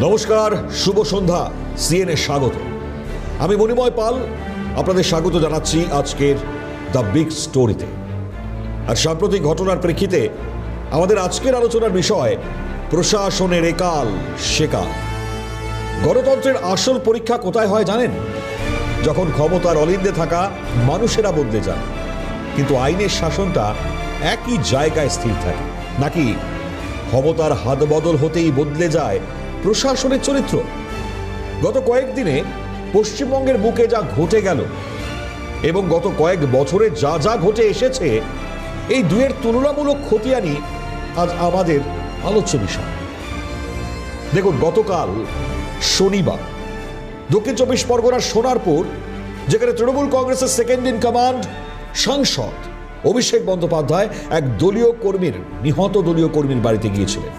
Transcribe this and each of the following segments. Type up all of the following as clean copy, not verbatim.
নমস্কার, শুভ সন্ধ্যা। সিএনএ স্বাগত। আমি মণিময় পাল আপনাদের স্বাগত জানাচ্ছি আজকের দ্য বিগ স্টোরিতে। আর সাম্প্রতিক ঘটনার প্রেক্ষিতে আমাদের আজকের আলোচনার বিষয় প্রশাসনের একাল সেকাল। গণতন্ত্রের আসল পরীক্ষা কোথায় হয় জানেন? যখন ক্ষমতার অলিন্দে থাকা মানুষেরা বদলে যান, কিন্তু আইনের শাসনটা একই জায়গায় স্থির থাকে, নাকি ক্ষমতার হাত বদল হতেই বদলে যায় প্রশাসনের চরিত্র। গত কয়েকদিনে পশ্চিমবঙ্গের বুকে যা ঘটে গেল এবং গত কয়েক বছরে যা যা ঘটে এসেছে, এই দুয়ের তুলনামূলক খতিয়ানি আজ আমাদের আলোচ্য বিষয়। দেখুন, গতকাল শনিবার দক্ষিণ চব্বিশ পরগনার সোনারপুর, যেখানে তৃণমূল কংগ্রেসের সেকেন্ড ইন কমান্ড সাংসদ অভিষেক বন্দ্যোপাধ্যায় এক নিহত দলীয় কর্মীর বাড়িতে গিয়েছিলেন।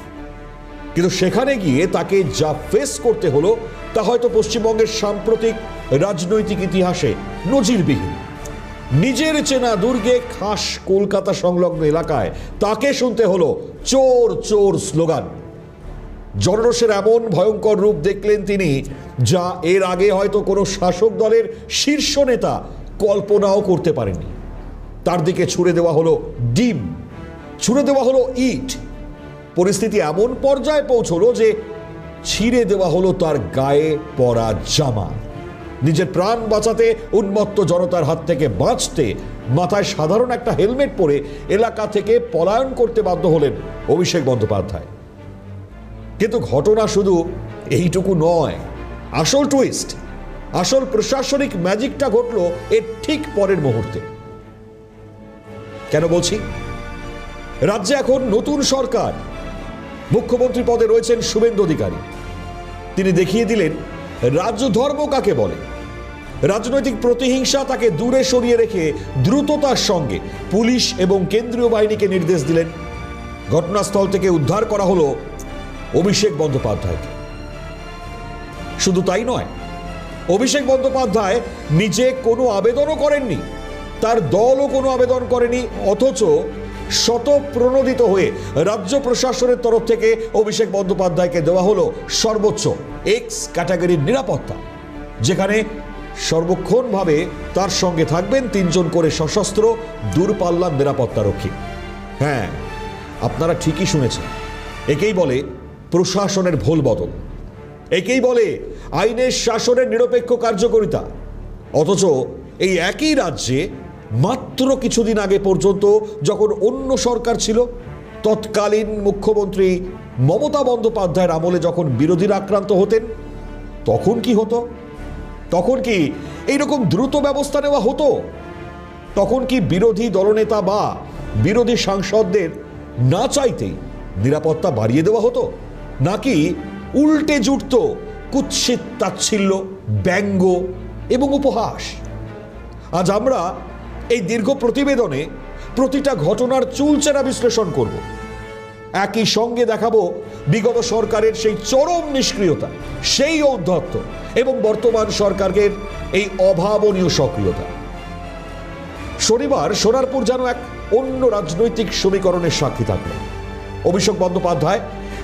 কিন্তু সেখানে গিয়ে তাকে যা ফেস করতে হলো তা হয়তো পশ্চিমবঙ্গের সাম্প্রতিক রাজনৈতিক ইতিহাসে নজিরবিহীন। নিজের চেনা দুর্গে খাস কলকাতা সংলগ্ন এলাকায় তাকে শুনতে হলো চোর চোর স্লোগান। জনরোষের এমন ভয়ঙ্কর রূপ দেখলেন তিনি, যা এর আগে হয়তো কোনো শাসক দলের শীর্ষ নেতা কল্পনাও করতে পারেননি। তার দিকে ছুড়ে দেওয়া হলো ডিম, ছুড়ে দেওয়া হলো ইট। পরিস্থিতি এমন পর্যায়ে পৌঁছলো যে ছিঁড়ে দেওয়া হলো তার গায়ে পরা জামা। নিজের প্রাণ বাঁচাতে উন্মত্ত জনতার হাত থেকে বাঁচতে মাথায় সাধারণ একটা হেলমেট পরে এলাকা থেকে পলায়ন করতে বাধ্য হলেন অভিষেক বন্দ্যোপাধ্যায়। কিন্তু ঘটনা শুধু এইটুকু নয়। আসল টুইস্ট, আসল প্রশাসনিক ম্যাজিকটা ঘটলো এর ঠিক পরের মুহূর্তে। কেন বলছি? রাজ্যে এখন নতুন সরকার, মুখ্যমন্ত্রী পদে রয়েছেন শুভেন্দু অধিকারী। তিনি দেখিয়ে দিলেন রাজধর্ম কাকে বলে। রাজনৈতিক প্রতিহিংসা তাকে দূরে সরিয়ে রেখে দ্রুততার সঙ্গে পুলিশ এবং কেন্দ্রীয় বাহিনীকে নির্দেশ দিলেন। ঘটনাস্থল থেকে উদ্ধার করা হলো অভিষেক বন্দ্যোপাধ্যায়কে। শুধু তাই নয়, অভিষেক বন্দ্যোপাধ্যায় নিজে কোনো আবেদনও করেননি, তার দলও কোনো আবেদন করেনি, অথচ শতপ্রণোদিত হয়ে রাজ্য প্রশাসনের তরফ থেকে অভিষেক বন্দ্যোপাধ্যায়কে দেওয়া হলো সর্বোচ্চ এক্স ক্যাটাগরির নিরাপত্তা, যেখানে সর্বক্ষণভাবে তার সঙ্গে থাকবেন 3 জন করে সশস্ত্র দূরপাল্লার নিরাপত্তারক্ষী। হ্যাঁ, আপনারা ঠিকই শুনেছেন, একেই বলে প্রশাসনের ভোল বদল, একেই বলে আইনের শাসনের নিরপেক্ষ কার্যকারিতা। অথচ এই একই রাজ্যে মাত্র কিছুদিন আগে পর্যন্ত যখন অন্য সরকার ছিল, তৎকালীন মুখ্যমন্ত্রী মমতা বন্দ্যোপাধ্যায়ের আমলে যখন বিরোধীরা আক্রান্ত হতেন, তখন কি হতো? তখন কি এইরকম দ্রুত ব্যবস্থা নেওয়া হতো? তখন কি বিরোধী দলনেতা বা বিরোধী সাংসদদের না চাইতেই নিরাপত্তা বাড়িয়ে দেওয়া হতো? নাকি উল্টে জুটত কুৎসিত তাচ্ছিল্য, ব্যঙ্গ এবং উপহাস? আজ আমরা এই দীর্ঘ প্রতিবেদনে প্রতিটা ঘটনার চুলচেরা বিশ্লেষণ করব। একই সঙ্গে দেখাবো বিগত সরকারের সেই চরম নিষ্ক্রিয়তা, সেই ঔদ্ধত্য এবং বর্তমান সরকারের এই অভাবনীয় সক্রিয়তা। শনিবার সোনারপুর যেন এক অন্য রাজনৈতিক সমীকরণের সাক্ষী থাকল। অভিষেক বন্দ্যোপাধ্যায়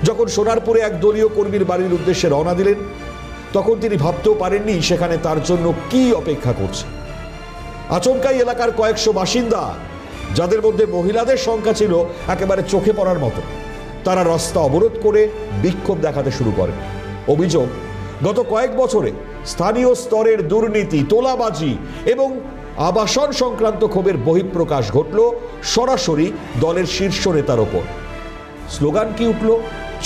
যখন সোনারপুরে এক দলীয় কর্মীর বাড়ির উদ্দেশ্যে রওনা দিলেন, তখন তিনি ভাবতেও পারেননি সেখানে তার জন্য কি অপেক্ষা করছে। আচমকাই এলাকার কয়েকশো বাসিন্দা, যাদের মধ্যে মহিলাদের সংখ্যা ছিল একেবারে চোখে পড়ার মতো, তারা রাস্তা অবরোধ করে বিক্ষোভ দেখাতে শুরু করেন। অভিযোগ, গত কয়েক বছরে স্থানীয় স্তরের দুর্নীতি, তোলাবাজি এবং আবাসন সংক্রান্ত ক্ষোভের বহিঃপ্রকাশ ঘটল সরাসরি দলের শীর্ষ নেতার ওপর। স্লোগান কি উঠল?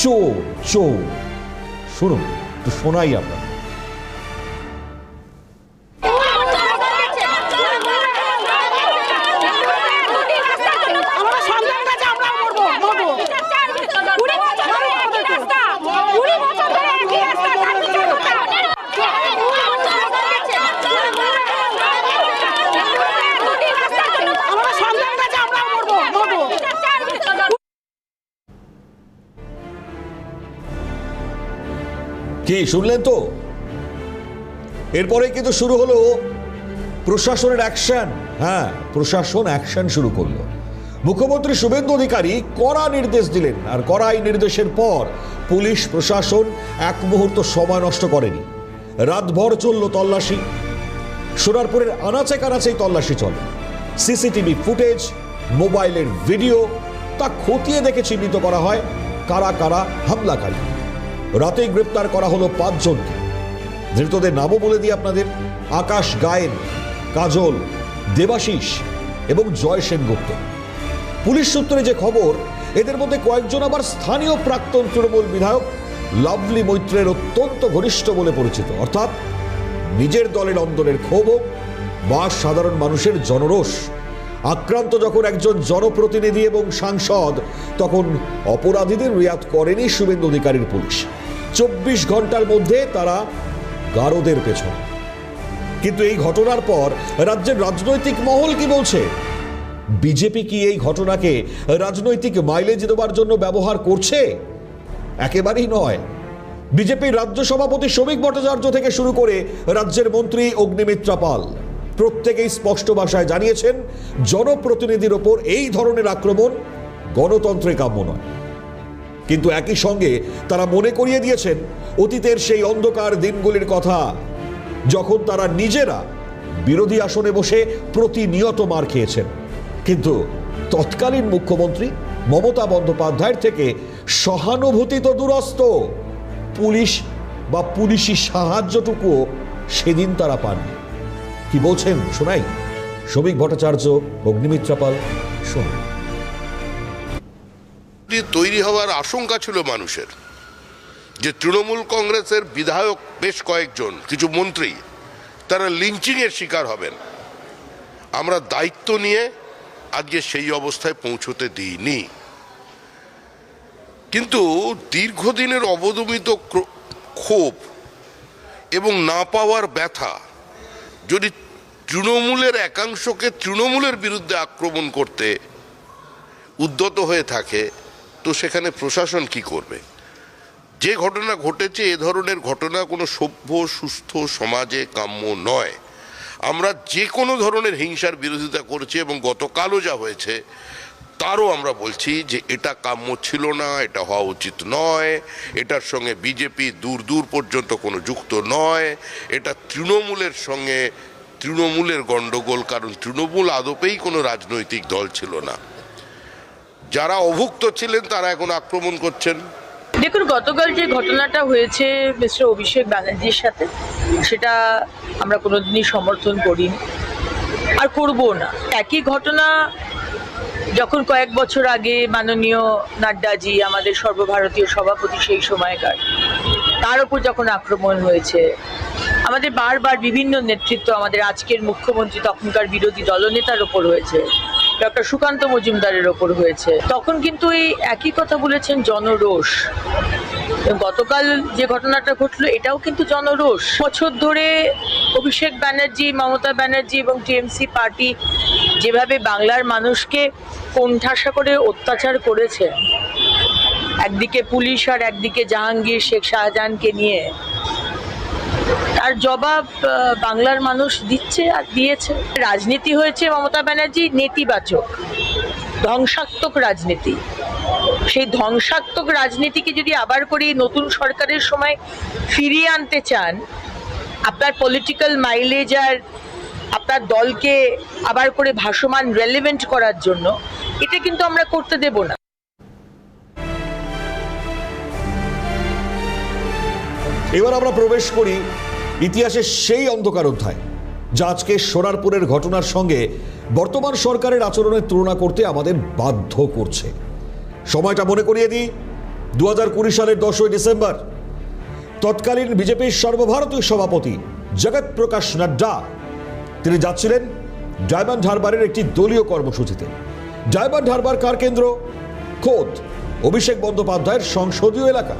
চোর চোর। শুনুন, একটু শোনাই আপনার। কি শুনলেন তো? এরপরে কিন্তু শুরু হলো প্রশাসনের অ্যাকশন। হ্যাঁ, প্রশাসন অ্যাকশন শুরু করলো। মুখ্যমন্ত্রী শুভেন্দু অধিকারী কড়া নির্দেশ দিলেন, আর কড়া এই নির্দেশের পর পুলিশ প্রশাসন এক মুহূর্ত সময় নষ্ট করেনি। রাতভর চলল তল্লাশি। সোনারপুরের আনাচে কানাচেই তল্লাশি চলে। সিসিটিভি ফুটেজ, মোবাইলের ভিডিও তা খতিয়ে দেখে চিহ্নিত করা হয় কারা কারা হামলাকারী। রাতেই গ্রেপ্তার করা হলো 5 জনকে। ধৃতদের নামও বলে দিই আপনাদের: আকাশ গায়েন, কাজল, দেবাশিস এবং জয় সেনগুপ্ত। পুলিশ সূত্রে যে খবর, এদের মধ্যে কয়েকজন আবার স্থানীয় প্রাক্তন তৃণমূল বিধায়ক লাভলি মৈত্রের অত্যন্ত ঘনিষ্ঠ বলে পরিচিত। অর্থাৎ নিজের দলের অন্দরের ক্ষোভ বা সাধারণ মানুষের জনরোষ। আক্রান্ত যখন একজন জনপ্রতিনিধি এবং সাংসদ, তখন অপরাধীদের রিয়াদ করেনি শুভেন্দু অধিকারীর পুলিশ। 24 ঘন্টার মধ্যে তারা গারদের পেছনে। কিন্তু এই ঘটনার পর রাজ্যের রাজনৈতিক মহল কি বলছে? বিজেপি কি এই ঘটনাকে রাজনৈতিক মাইলেজ দেওয়ার জন্য ব্যবহার করছে? একেবারেই নয়। বিজেপির রাজ্য সভাপতি শ্রমিক ভট্টাচার্য থেকে শুরু করে রাজ্যের মন্ত্রী অগ্নিমিত্রা পাল প্রত্যেকেই স্পষ্ট ভাষায় জানিয়েছেন, জনপ্রতিনিধির ওপর এই ধরনের আক্রমণ গণতন্ত্রে কাম্য নয়। কিন্তু একই সঙ্গে তারা মনে করিয়ে দিয়েছেন অতীতের সেই অন্ধকার দিনগুলির কথা, যখন তারা নিজেরা বিরোধী আসনে বসে প্রতিনিয়ত মার খেয়েছেন। কিন্তু তৎকালীন মুখ্যমন্ত্রী মমতা বন্দ্যোপাধ্যায়ের থেকে সহানুভূতি তো দূরস্থ, পুলিশ বা পুলিশি সাহায্যটুকুও সেদিন তারা পাননি। কি বলছেন শোনাই। শ্রমিক ভট্টাচার্য, অগ্নিমিত্রা পাল, শুনুন। তৈরি হওয়ার আশঙ্কা ছিল মানুষের, যে তৃণমূল কংগ্রেসের বিধায়ক বেশ কয়েকজন, কিছু মন্ত্রী, তারা লিঞ্চিংয়ের শিকার হবেন। আমরা দায়িত্ব নিয়ে আজকে সেই অবস্থায় পৌঁছতে দিইনি। কিন্তু দীর্ঘদিনের অবদমিত ক্ষোভ এবং না পাওয়ার ব্যথা যদি তৃণমূলের একাংশকে তৃণমূলের বিরুদ্ধে আক্রমণ করতে উদ্যত হয়ে থাকে, তো সেখানে প্রশাসন কি করবে? যে ঘটনা ঘটেছে, এ ধরনের ঘটনা কোনো সভ্য সুস্থ সমাজে কাম্য নয়। আমরা যে কোনো ধরনের হিংসার বিরোধিতা করছি এবং গতকালও যা হয়েছে তারও আমরা বলছি যে এটা কাম্য ছিল না, এটা হওয়া উচিত নয়। এটার সঙ্গে বিজেপি দূর দূর পর্যন্ত কোনো যুক্ত নয়। এটা তৃণমূলের সঙ্গে তৃণমূলের গণ্ডগোল, কারণ তৃণমূল আদপেই কোনো রাজনৈতিক দল ছিল না। যারা অভুক্ত ছিলেন তারা এখন আক্রমণ করছেন। দেখুন, গতকাল যে ঘটনাটা হয়েছে মিস্টার অভিষেক ব্যানার্জির সাথে, সেটা আমরা কোনোদিনই সমর্থন করিনি আর করবো না। একই ঘটনা যখন কয়েক বছর আগে মাননীয় নাড্ডাজি, আমাদের সর্বভারতীয় সভাপতি সেই সময়কার, তার উপর যখন আক্রমণ হয়েছে, আমাদের বারবার বিভিন্ন নেতৃত্ব, আমাদের আজকের মুখ্যমন্ত্রী তখনকার বিরোধী দলনেতার ওপর হয়েছে, ডক্টর সুকান্ত মজুমদারের ওপর হয়েছে, তখন কিন্তু এই একই কথা বলেছেন, জনরোষ। গতকাল যে ঘটনাটা ঘটলো, এটাও কিন্তু জনরোষ। বছর ধরে অভিষেক ব্যানার্জি, মমতা ব্যানার্জি এবং টিএমসি পার্টি যেভাবে বাংলার মানুষকে কোণঠাসা করে অত্যাচার করেছে, একদিকে পুলিশ আর একদিকে জাহাঙ্গীর শেখ শাহজাহানকে নিয়ে, তার জবাব বাংলার মানুষ দিচ্ছে আর দিয়েছে। রাজনীতি হয়েছে মমতা ব্যানার্জি নেতিবাচক, ধ্বংসাত্মক রাজনীতি। সেই ধ্বংসাত্মক রাজনীতিকে যদি আবার করে নতুন সরকারের সময় ফিরিয়ে আনতে চান, আপনার পলিটিক্যাল মাইলেজ আর আপনার দলকে আবার করে ভাসমান রেলেভেন্ট করার জন্য, এটা কিন্তু আমরা করতে দেব না। এবার আমরা প্রবেশ করি ইতিহাসের সেই অন্ধকার অধ্যায়, যা আজকে সোনারপুরের ঘটনার সঙ্গে বর্তমান সরকারের আচরণের তুলনা করতে আমাদের বাধ্য করছে। সময়টা মনে করিয়ে দিই, 2020 সালের 10ই ডিসেম্বর তৎকালীন বিজেপির সর্বভারতীয় সভাপতি জগৎ প্রকাশ নাড্ডা তিনি যাচ্ছিলেন ডায়মন্ড হারবারের একটি দলীয় কর্মসূচিতে। ডায়মন্ড হারবার কার কেন্দ্র? খোদ অভিষেক বন্দ্যোপাধ্যায়ের সংসদীয় এলাকা।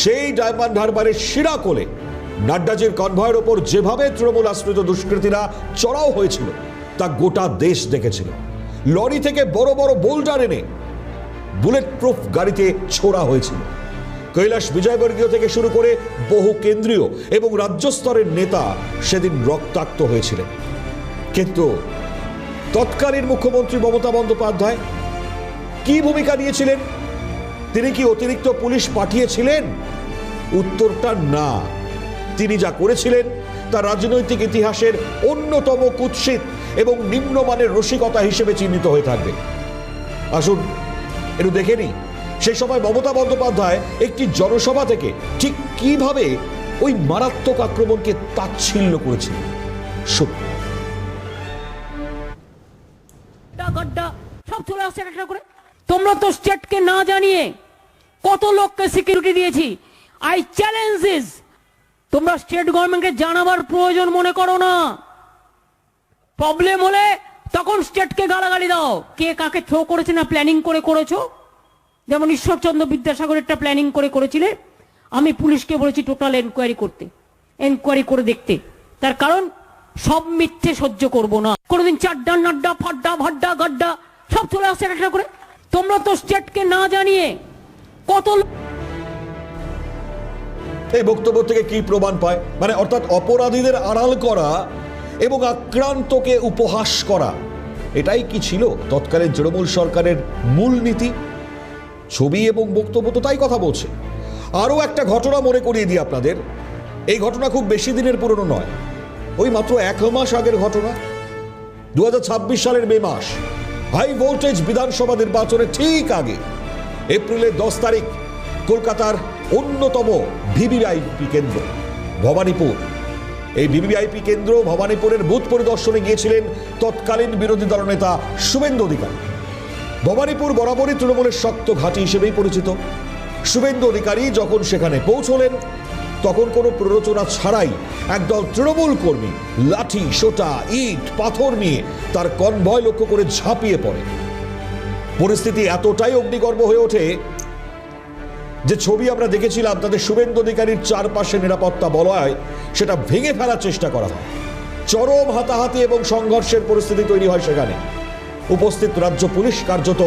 সেই ডায়মন্ড হারবারের শিরাকোলে নাড্ডাজির কনভয়ের ওপর যেভাবে তৃণমূল আশ্রিত দুষ্কৃতীরা চড়াও হয়েছিল তা গোটা দেশ দেখেছিল। লরি থেকে বড় বড় বোল্ডার এনে বুলেট প্রুফ গাড়িতে ছোড়া হয়েছিল। কৈলাস বিজয়বর্গীয় থেকে শুরু করে বহু কেন্দ্রীয় এবং রাজ্য স্তরের নেতা সেদিন রক্তাক্ত হয়েছিলেন। কিন্তু তৎকালীন মুখ্যমন্ত্রী মমতা বন্দ্যোপাধ্যায় কি ভূমিকা নিয়েছিলেন? তিনি কি অতিরিক্ত পুলিশ পাঠিয়েছিলেন? উত্তরটা না। তিনি যা করেছিলেন তা রাজনৈতিক ইতিহাসের অন্যতম কুৎসিত এবং নিম্নমানের রসিকতা হিসেবে চিহ্নিত হয়ে থাকবে। আসুন একটু দেখে নিই সেই সময় মমতা বন্দ্যোপাধ্যায় একটি জনসভা থেকে ঠিক কিভাবে ওই মারাত্মক আক্রমণকে তাচ্ছিল্য করেছিলেন। সব চলে আসছে একটা করে। তোমরা তো স্টেটকে না জানিয়ে কত লোককে সিকিউরিটি দিয়েছি। আই চ্যালেঞ্জ দিস, তোমরা স্টেট গভর্নমেন্টকে জানাবার প্রয়োজন মনে করো না। প্রবলেম হলে তখন স্টেটকে গালাগালি দাও। কে কাকে থ্রো করেছে না প্ল্যানিং করে করেছো। যেমন ঈশ্বরচন্দ্র বিদ্যাসাগর একটা প্ল্যানিং করে করেছিলে, আমি পুলিশকে বলেছি টোটাল এনকোয়ারি করতে, এনকোয়ারি করে দেখতে। তার কারণ সব মিথ্যে সহ্য করব না। কোনোদিন চাড্ডা নাড্ডা ফাড্ডা ভাড্ডা গাড্ডা সব চলে আসছে একটা করে। তোমরা তো স্টেটকে না জানিয়ে কত। এই বক্তব্য থেকে কি প্রমাণ পায়? মানে অর্থাৎ অপরাধীদের আড়াল করা এবং আক্রান্তকে উপহাস করা, এটাই কি ছিল তৎকালীন তৃণমূল সরকারের মূল নীতি? ছবি এবং বক্তব্য তো তাই কথা বলছে। আরও একটা ঘটনা মনে করিয়ে দিই আপনাদের। এই ঘটনা খুব বেশি দিনের পুরনো নয়, ওই মাত্র 1 মাস আগের ঘটনা। 2026 সালের মে মাস, হাই ভোল্টেজ বিধানসভা নির্বাচনের ঠিক আগে, এপ্রিলের 10 তারিখ, কলকাতার অন্যতম ভিভিআইপি কেন্দ্র ভবানীপুর। এই ভিভিআইপি কেন্দ্র ভবানীপুরের বুথ পরিদর্শনে গিয়েছিলেন তৎকালীন বিরোধী দলনেতা শুভেন্দু অধিকারী। ভবানীপুর বরাবরই তৃণমূলের শক্ত ঘাঁটি হিসেবেই পরিচিত। শুভেন্দু অধিকারী যখন সেখানে পৌঁছলেন তখন কোনো প্ররোচনা ছাড়াই একদল তৃণমূল কর্মী লাঠি, সোটা, ইট, পাথর নিয়ে তার কনভয় লক্ষ্য করে ঝাঁপিয়ে পড়ে। পরিস্থিতি এতটাই অগ্নিগর্ভ হয়ে ওঠে যে ছবি আমরা দেখেছিলাম তাদের শুভেন্দু অধিকারীর চারপাশে নিরাপত্তা বলয় সেটা ভেঙে ফেলার চেষ্টা করা হয়। চরম হাতাহাতি এবং সংঘর্ষের পরিস্থিতি তৈরি হয় সেখানে। উপস্থিত রাজ্য পুলিশ কার্যত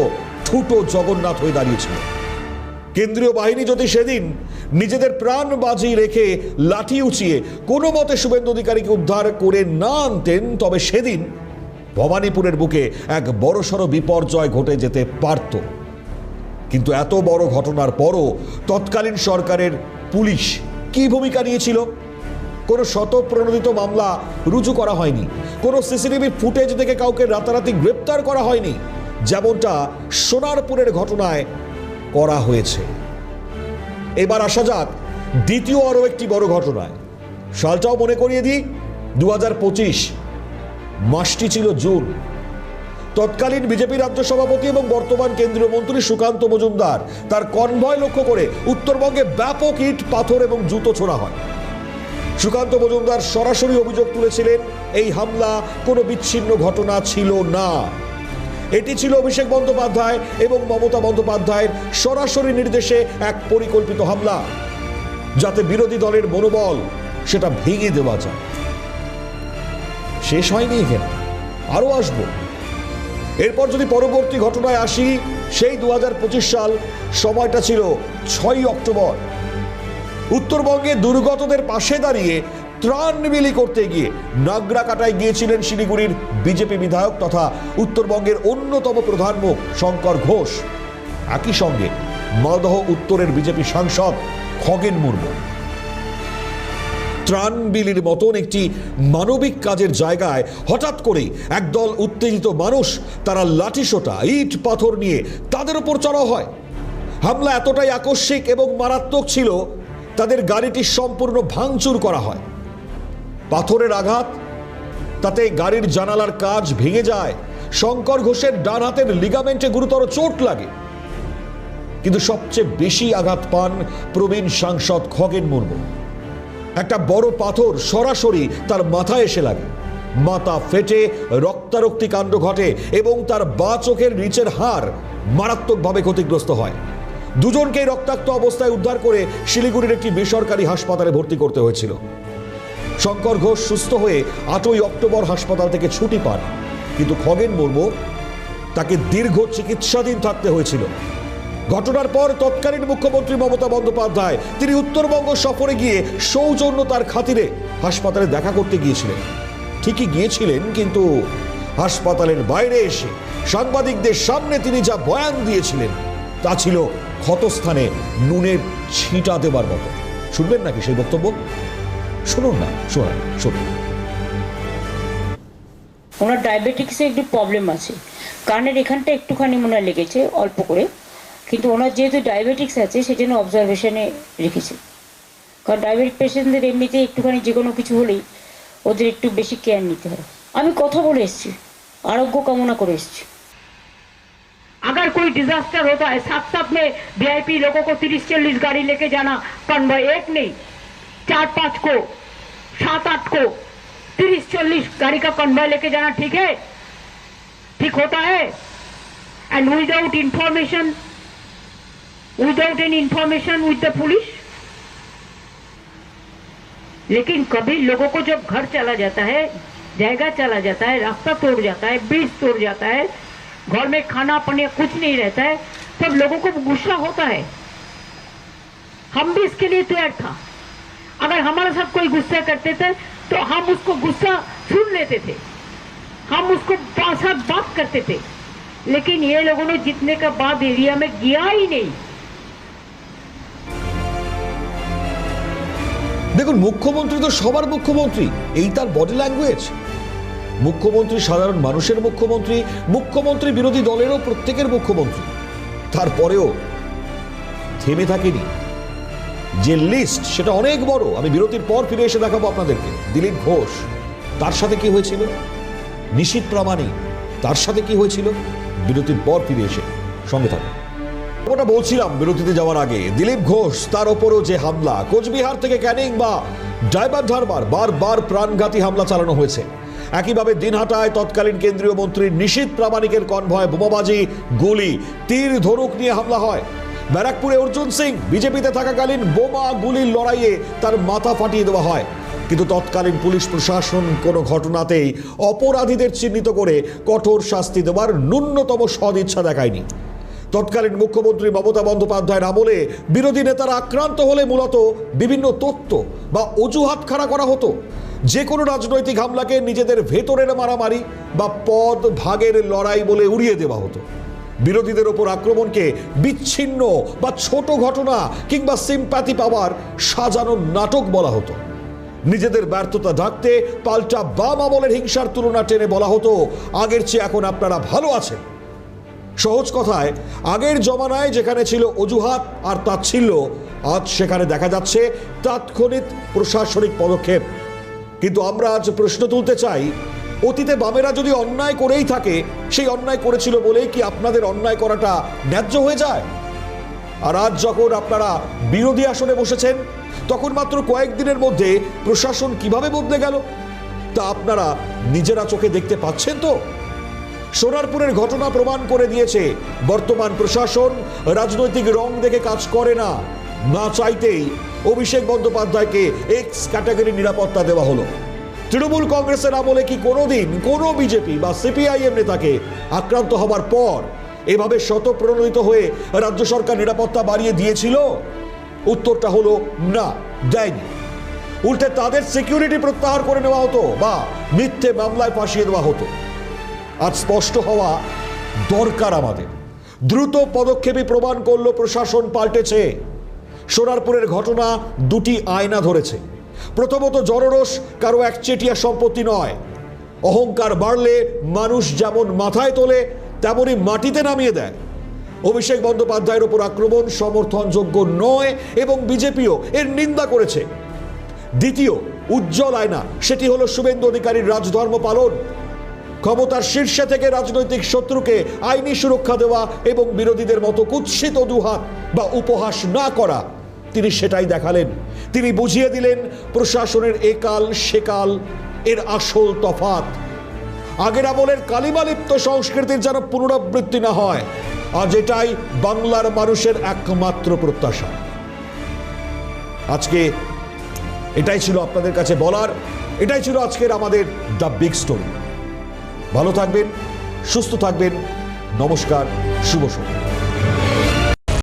ঠুটো জগন্নাথ হয়ে দাঁড়িয়েছিল। কেন্দ্রীয় বাহিনী যদি সেদিন নিজেদের প্রাণ বাজি রেখে লাঠি উঁচিয়ে কোনো মতে শুভেন্দু অধিকারীকে উদ্ধার করে না আনতেন, তবে সেদিন ভবানীপুরের বুকে এক বড়সড় বিপর্যয় ঘটে যেতে পারত। কিন্তু এত বড় ঘটনার পরও তৎকালীন সরকারের পুলিশ কি ভূমিকা নিয়েছিল? কোনো শতপ্রণোদিত মামলা রুজু করা হয়নি, কোনো সিসিটিভি ফুটেজ দেখে কাউকে রাতারাতি গ্রেপ্তার করা হয়নি, যেমনটা সোনারপুরের ঘটনায় করা হয়েছে। এবার আসা যাক দ্বিতীয় আরও একটি বড় ঘটনায়। সালটাও মনে করিয়ে দিই, 2025, মাসটি ছিল জুন। তৎকালীন বিজেপি রাজ্য সভাপতি এবং বর্তমান কেন্দ্রীয় মন্ত্রী সুকান্ত মজুমদার তার কনভয় লক্ষ্য করে উত্তরবঙ্গে ব্যাপক ইট, পাথর এবং জুতো ছোড়া হয়। সুকান্ত মজুমদার সরাসরি অভিযোগ তুলেছিলেন এই হামলা কোনো বিচ্ছিন্ন ঘটনা ছিল না। এটি ছিল অভিষেক বন্দ্যোপাধ্যায় এবং মমতা বন্দ্যোপাধ্যায়ের সরাসরি নির্দেশে এক পরিকল্পিত হামলা, যাতে বিরোধী দলের মনোবল সেটা ভেঙে দেওয়া যায়। শেষ হয়নি এখানে, আরো আসবো। এরপর যদি পরবর্তী ঘটনায় আসি, সেই 2025 সাল, সময়টা ছিল 6 অক্টোবর। উত্তরবঙ্গে দুর্গতদের পাশে দাঁড়িয়ে ত্রাণ বিলি করতে গিয়ে নাগরাকাটায় গিয়েছিলেন শিলিগুড়ির বিজেপি বিধায়ক তথা উত্তরবঙ্গের অন্যতম প্রধান মুখ শঙ্কর ঘোষ। একই সঙ্গে মালদহ উত্তরের বিজেপি সাংসদ খগেন মুর্মু। ত্রাণ বিলির মতন একটি মানবিক কাজের জায়গায় হঠাৎ করে একদল উত্তেজিত মানুষ, তারা লাঠিসোঁটা, ইট, পাথর নিয়ে তাদের উপর চড়াও হয়। হামলা এতটাই আকস্মিক এবং মারাত্মক ছিল, তাদের গাড়িটি সম্পূর্ণ ভাঙচুর করা হয়। পাথরের আঘাত, তাতে গাড়ির জানালার কাঁচ ভেঙে যায়। শঙ্কর ঘোষের ডান হাতের লিগামেন্টে গুরুতর চোট লাগে। কিন্তু সবচেয়ে বেশি আঘাত পান প্রবীণ সাংসদ খগেন মুর্মু। একটা বড় পাথর সরাসরি তার মাথায় এসে লাগে। মাথা ফেটে রক্তারক্তি কাণ্ড ঘটে এবং তার বাঁ চোখের নিচের হাড় মারাত্মকভাবে ক্ষতিগ্রস্ত হয়। দুজনকেই রক্তাক্ত অবস্থায় উদ্ধার করে শিলিগুড়ির একটি বেসরকারি হাসপাতালে ভর্তি করতে হয়েছিল। শঙ্কর ঘোষ সুস্থ হয়ে 8 অক্টোবর হাসপাতাল থেকে ছুটি পান, কিন্তু খগেন মুর্মু তাকে দীর্ঘ চিকিৎসাধীন থাকতে হয়েছিল। ঘটনার পর তৎকালীন মুখ্যমন্ত্রী মমতা বন্দ্যোপাধ্যায় তিনি উত্তরবঙ্গ সফরে গিয়ে সৌজন্যতার খাতিরে হাসপাতালে দেখা করতে গিয়েছিলেন। ঠিকই গিয়েছিলেন, কিন্তু হাসপাতালের বাইরে এসে সাংবাদিকদের সামনে তিনি যা বয়ান দিয়েছিলেন তা ছিল ক্ষতস্থানে নুনের ছিটা দেবার মতো। শুনবেন নাকি সেই বক্তব্য? শুনুন না, শুনুন। ওনার ডায়াবেটিক্সে একটু প্রবলেম আছে, কানের এখানটা একটুখানি মনে হয় লেগেছে অল্প করে, কিন্তু ওনার যেহেতু ডায়াবেটিক্স আছে সেজন্য অবজারভেশনে রেখেছে। কারণ ডায়াবেটিক পেশেন্টদের এমনিতে একটুখানি যে কোনো কিছু হলেই ওদের একটু বেশি কেয়ার নিতে হয়। আমি কথা বলে এসেছি, आरोग्य कामना कर। अगर कोई डिजास्टर होता है, साथ साथ में वीआईपी लोगों को 30-40 गाड़ी लेके जाना कन्वॉय, एक नहीं 4-5 को 7-8 को 30-40 गाड़ी का कन्वॉय लेके जाना ठीक है, ठीक होता है? And without information, without any information with the police. लेकिन कभी लोगों को जब घर चला जाता है, जगह चला जाता है, रास्ता तोड़ जाता है, ब्रिज तोड़ जाता है, घर में खाना पानी कुछ नहीं रहता है, तब लोगों को गुस्सा होता है। हम भी इसके लिए तैयार था। अगर हमारे साथ कोई गुस्सा करते थे तो हम उसको गुस्सा सुन लेते थे, हम उसको साथ बात करते थे। लेकिन ये लोगों ने जितने का बाद एरिया में गया ही नहीं। দেখুন, মুখ্যমন্ত্রী তো সবার মুখ্যমন্ত্রী, এই তার বডি ল্যাঙ্গুয়েজ। মুখ্যমন্ত্রী সাধারণ মানুষের মুখ্যমন্ত্রী, মুখ্যমন্ত্রী বিরোধী দলেরও প্রত্যেকের মুখ্যমন্ত্রী। তারপরেও থেমে থাকেনি। যে লিস্ট সেটা অনেক বড়। আমি বিরতির পর ফিরে এসে দেখাবো আপনাদেরকে। দিলীপ ঘোষ, তার সাথে কি হয়েছিল? নিশীথ প্রামাণিক, তার সাথে কি হয়েছিল? বিরতির পর ফিরে এসে সঙ্গে থাকুন। ওটা বলছিলাম বিরতিতে যাওয়ার আগে, দিলীপ ঘোষ তার ওপরও যে হামলা, কোচবিহার থেকে ক্যানিং বা ডাইভারধারবার বারবার প্রাণঘাতী হামলা চালানো হয়েছে। একইভাবে দিনহাটায় তৎকালীন কেন্দ্রীয় মন্ত্রী নিশীথ প্রামাণিকের কনভয় বোমাবাজি, গুলি, তীর ধনুক নিয়ে হামলা হয়। ব্যারাকপুরে অর্জুন সিং বিজেপিতে থাকাকালীন বোমা গুলির লড়াইয়ে তার মাথা ফাটিয়ে দেওয়া হয়। কিন্তু তৎকালীন পুলিশ প্রশাসন কোনো ঘটনাতেই অপরাধীদের চিহ্নিত করে কঠোর শাস্তি দেওয়ার ন্যূনতম সদিচ্ছা দেখায়নি। তৎকালীন মুখ্যমন্ত্রী মমতা বন্দ্যোপাধ্যায়ের আমলে বিরোধী নেতারা আক্রান্ত হলে মূলত বিভিন্ন তথ্য বা অজুহাত খাড়া করা হতো। যে কোনো রাজনৈতিক হামলাকে নিজেদের ভেতরের মারামারি বা পদ ভাগের লড়াই বলে উড়িয়ে দেওয়া হতো। বিরোধীদের ওপর আক্রমণকে বিচ্ছিন্ন বা ছোট ঘটনা কিংবা সিম্প্যাথি পাওয়ার সাজানো নাটক বলা হতো। নিজেদের ব্যর্থতা ঢাকতে পাল্টা বাম আমলের হিংসার তুলনা টেনে বলা হতো, আগের চেয়ে এখন আপনারা ভালো আছেন। সহজ কথায়, আগের জমানায় যেখানে ছিল অজুহাত আর তাচ্ছিল্য, আজ সেখানে দেখা যাচ্ছে তাৎক্ষণিক প্রশাসনিক পদক্ষেপ। কিন্তু আমরা আজ প্রশ্ন তুলতে চাই, অতীতে বামেরা যদি অন্যায় করেই থাকে, সেই অন্যায় করেছিল বলেই কি আপনাদের অন্যায় করাটা ন্যায্য হয়ে যায়? আর আজ যখন আপনারা বিরোধী আসনে বসেছেন, তখন মাত্র কয়েকদিনের মধ্যে প্রশাসন কিভাবে বদলে গেল তা আপনারা নিজেরা চোখে দেখতে পাচ্ছেন তো। সোনারপুরের ঘটনা প্রমাণ করে দিয়েছে বর্তমান প্রশাসন রাজনৈতিক রং দেখে কাজ করে না। না চাইতেই অভিষেক বন্দ্যোপাধ্যায়কে এক্স ক্যাটাগরি নিরাপত্তা দেওয়া হলো। তৃণমূল কংগ্রেসের আমলে কি কোনোদিন কোনো বিজেপি বা সিপিআইএম নেতাকে আক্রান্ত হবার পর এভাবে শতপ্রণোদিত হয়ে রাজ্য সরকার নিরাপত্তা বাড়িয়ে দিয়েছিল? উত্তরটা হলো না, দেয়নি। উল্টে তাদের সিকিউরিটি প্রত্যাহার করে নেওয়া হতো বা মিথ্যে মামলায় ফাঁসিয়ে দেওয়া হতো। আজ স্পষ্ট হওয়া দরকার আমাদের। দ্রুত পদক্ষেপই প্রমাণ করলো প্রশাসন পাল্টেছে। সোনারপুরের ঘটনা দুটি আয়না ধরেছে। প্রথমত, জনরোষ কারো একচেটিয়া সম্পত্তি নয়। অহংকার বাড়লে মানুষ যেমন মাথায় তোলে তেমনই মাটিতে নামিয়ে দেয়। অভিষেক বন্দ্যোপাধ্যায়ের উপর আক্রমণ সমর্থনযোগ্য নয় এবং বিজেপিও এর নিন্দা করেছে। দ্বিতীয় উজ্জ্বল আয়না, সেটি হলো শুভেন্দু অধিকারীর রাজধর্ম পালন। ক্ষমতার শীর্ষে থেকে রাজনৈতিক শত্রুকে আইনি সুরক্ষা দেওয়া এবং বিরোধীদের মতো কুৎসিত অজুহাত বা উপহাস না করা, তিনি সেটাই দেখালেন। তিনি বুঝিয়ে দিলেন প্রশাসনের একাল সেকাল এর আসল তফাৎ। আগের আমলের কালিমালিপ্ত সংস্কৃতির যেন পুনরাবৃত্তি না হয়, আজ এটাই বাংলার মানুষের একমাত্র প্রত্যাশা। আজকে এটাই ছিল আপনাদের কাছে বলার, এটাই ছিল আজকের আমাদের দ্য বিগ স্টোরি। ভালো থাকবেন, সুস্থ থাকবেন। নমস্কার, শুভ সন্ধ্যা।